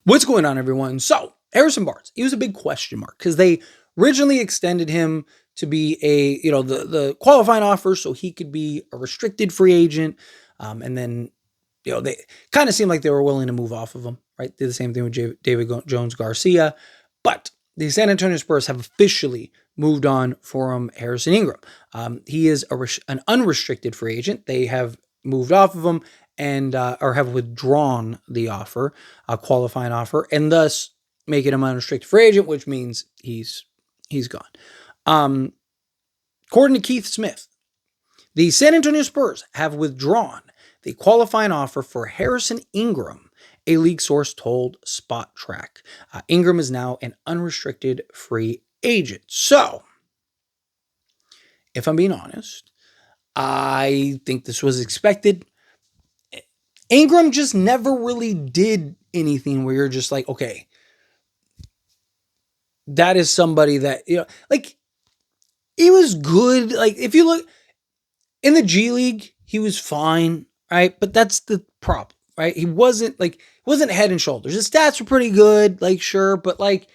What's going on, everyone? So, Harrison Barnes, he was a big question mark because they originally extended him to be the qualifying offer so he could be a restricted free agent. And then, they kind of seemed like they were willing to move off of him, right? Did the same thing with David Jones Garcia. But the San Antonio Spurs have officially moved on from Harrison Ingram. He is an unrestricted free agent. They have moved off of him and or have withdrawn the offer, a qualifying offer, and thus making him an unrestricted free agent, which means he's gone. According to Keith Smith, the San Antonio Spurs have withdrawn the qualifying offer for Harrison Ingram, a league source told Spot Track. Ingram is now an unrestricted free agent. So, if I'm being honest, I think this was expected. Ingram just never really did anything where you're just like, okay, that is somebody that, like, he was good. Like, if you look in the G League, he was fine, right? But that's the problem, right? He wasn't head and shoulders. His stats were pretty good, like, sure, but like,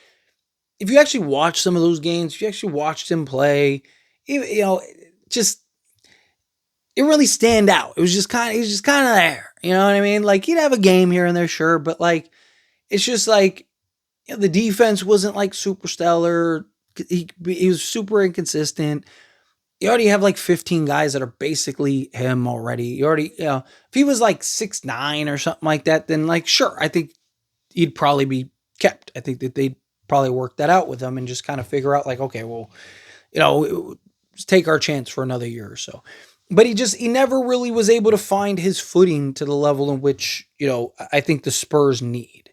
if you actually watch some of those games, if you actually watched him play, just it really stand out. He was just kind of there. You know what I mean? Like, he'd have a game here and there, sure, but like, it's just like, the defense wasn't like super stellar. He was super inconsistent. You already have like 15 guys that are basically him already. You already, if he was like 6'9" or something like that, then like, sure, I think he'd probably be kept. I think that they'd probably work that out with him and just kind of figure out like, okay, well, take our chance for another year or so. But he never really was able to find his footing to the level in which, I think the Spurs need.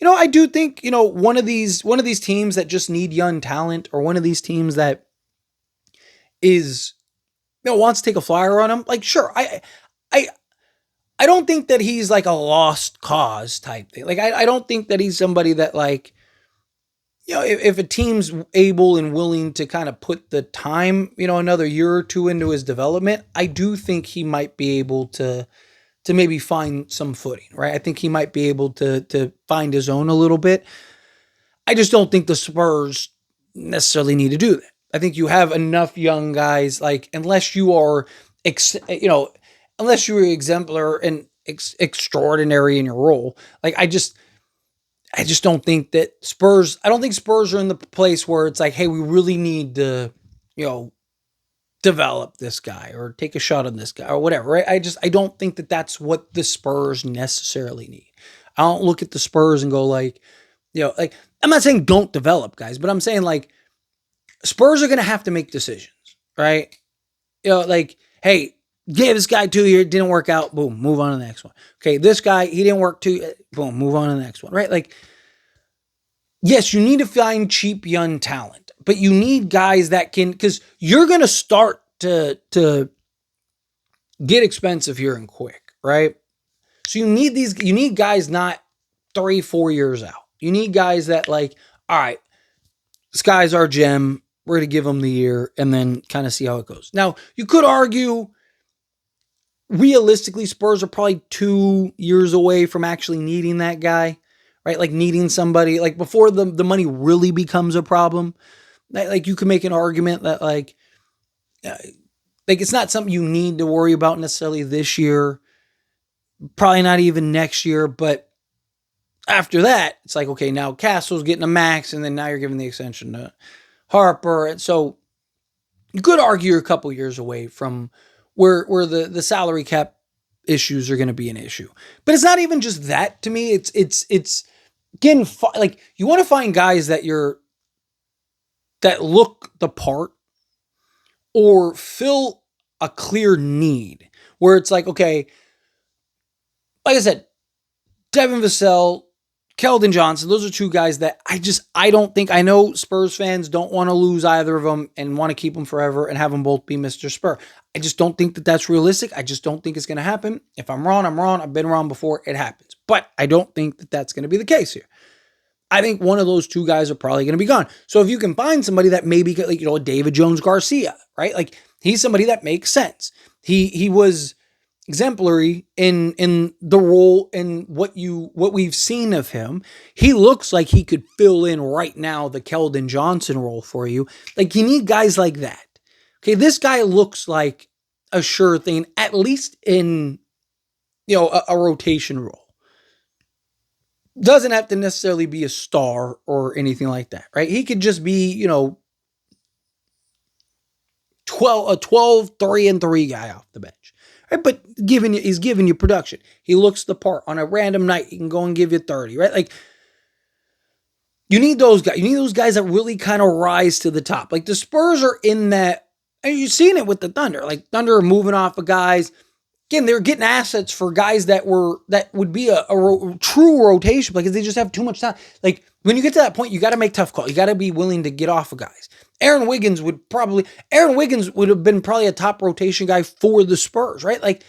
I do think, one of these teams that just need young talent, or one of these teams that is, wants to take a flyer on him, like, sure, I don't think that he's like a lost cause type thing. Like, I don't think that he's somebody that, like, if a team's able and willing to kind of put the time, another year or two into his development, I do think he might be able to maybe find some footing, right? I think he might be able to find his own a little bit. I just don't think the Spurs necessarily need to do that. I think you have enough young guys, like, unless you are, unless you are exemplar and extraordinary in your role, like, I just don't think that I don't think Spurs are in the place where it's like, hey, we really need to, develop this guy or take a shot on this guy or whatever, right? I don't think that that's what the Spurs necessarily need. I don't look at the Spurs and go like, like, I'm not saying don't develop guys, but I'm saying like, Spurs are going to have to make decisions, right? Like, hey, gave this guy 2 years, didn't work out, boom, move on to the next one. Okay, this guy, he didn't work boom, move on to the next one, right? Like, yes, you need to find cheap young talent, but you need guys that can, because you're going to start to get expensive here and quick, right? So you need guys not 3-4 years out. You need guys that, like, all right, this guy's our gem. We're going to give him the year and then kind of see how it goes. Now, you could argue, realistically, Spurs are probably 2 years away from actually needing that guy, right? Like, needing somebody, like, before the money really becomes a problem. Like, you can make an argument that, like, it's not something you need to worry about necessarily this year, probably not even next year, but after that, it's like, okay, now Castle's getting a max, and then now you're giving the extension to Harper. And so you could argue you're a couple years away from where the salary cap issues are going to be an issue. But it's not even just that to me. It's again, like, you want to find guys that look the part or fill a clear need where it's like, okay, like I said, Devin Vassell, Keldon Johnson, those are two guys that I don't think, I know Spurs fans don't want to lose either of them and want to keep them forever and have them both be Mr. Spur. I just don't think that that's realistic. I just don't think it's going to happen. If I'm wrong, I'm wrong. I've been wrong before. It happens. But I don't think that that's going to be the case here. I think one of those two guys are probably going to be gone. So if you can find somebody that maybe, like, David Jones Garcia, right? Like, he's somebody that makes sense. He was exemplary in the role and what we've seen of him. He looks like he could fill in right now the Keldon Johnson role for you. Like, you need guys like that. Okay, this guy looks like a sure thing, at least in a rotation role. Doesn't have to necessarily be a star or anything like that, right? He could just be, 12 3-3 guy off the bench. Right? But he's giving you production. He looks the part. On a random night, he can go and give you 30, right? Like, you need those guys. You need those guys that really kind of rise to the top. Like, the Spurs are in that, and you've seen it with the Thunder. Like, Thunder are moving off of guys. Again, they're getting assets for guys that would be a true rotation because they just have too much time. Like, when you get to that point, you got to make tough calls. You got to be willing to get off of guys. Aaron Wiggins would have been probably a top rotation guy for the Spurs, right? Like,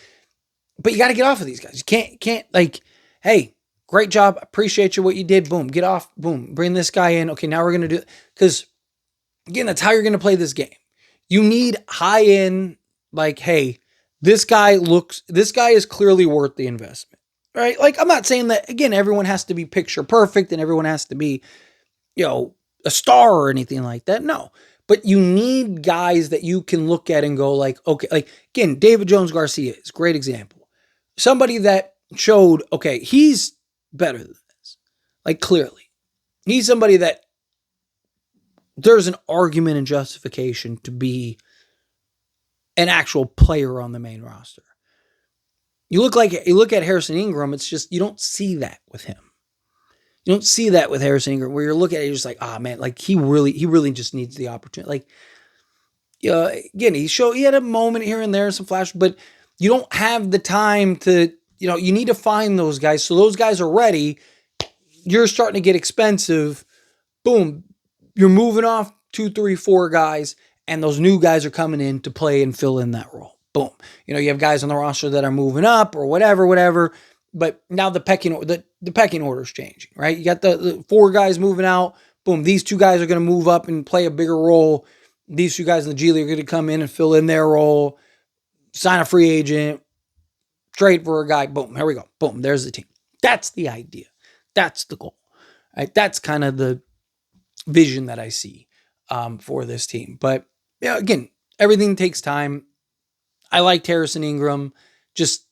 but you got to get off of these guys. You can't like, hey, great job. Appreciate you what you did. Boom, get off. Boom, bring this guy in. Okay, now we're going to do it. Because, again, that's how you're going to play this game. You need high end, like, hey, this guy is clearly worth the investment, right? Like, I'm not saying that, again, everyone has to be picture perfect and everyone has to be, a star or anything like that. No, but you need guys that you can look at and go like, okay, like, again, David Jones Garcia is a great example. Somebody that showed, okay, he's better than this. Like, clearly. He's somebody that there's an argument and justification to be an actual player on the main roster. You look at Harrison Ingram, it's just, you don't see that with him. You don't see that with Harrison Ingram, where you're looking at it, you're just like, man, like, he really just needs the opportunity. Like, again, he had a moment here and there, some flash, but you don't have the time to, you need to find those guys. So those guys are ready. You're starting to get expensive. Boom. You're moving off 2, 3, 4 guys, and those new guys are coming in to play and fill in that role. Boom. You have guys on the roster that are moving up or whatever. But now the pecking order is changing, right? You got the 4 guys moving out. Boom. These 2 guys are going to move up and play a bigger role. These 2 guys in the G League are going to come in and fill in their role, sign a free agent, trade for a guy. Boom. Here we go. Boom. There's the team. That's the idea. That's the goal. Right? That's kind of the vision that I see for this team. But again, everything takes time. I liked Harrison Ingram, just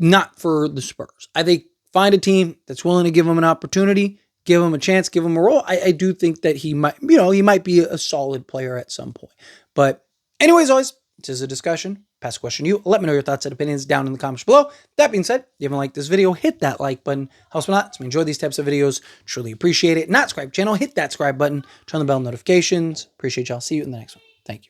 not for the Spurs. I think find a team that's willing to give him an opportunity, give him a chance, give him a role. I do think that he might be a solid player at some point. But anyways, always, this is a discussion. Pass a question to you. Let me know your thoughts and opinions down in the comments below. That being said, if you haven't liked this video, hit that like button. Helps me a lot. So we enjoy these types of videos. Truly appreciate it. Not subscribe to the channel, hit that subscribe button. Turn on the bell notifications. Appreciate y'all. See you in the next one. Thank you.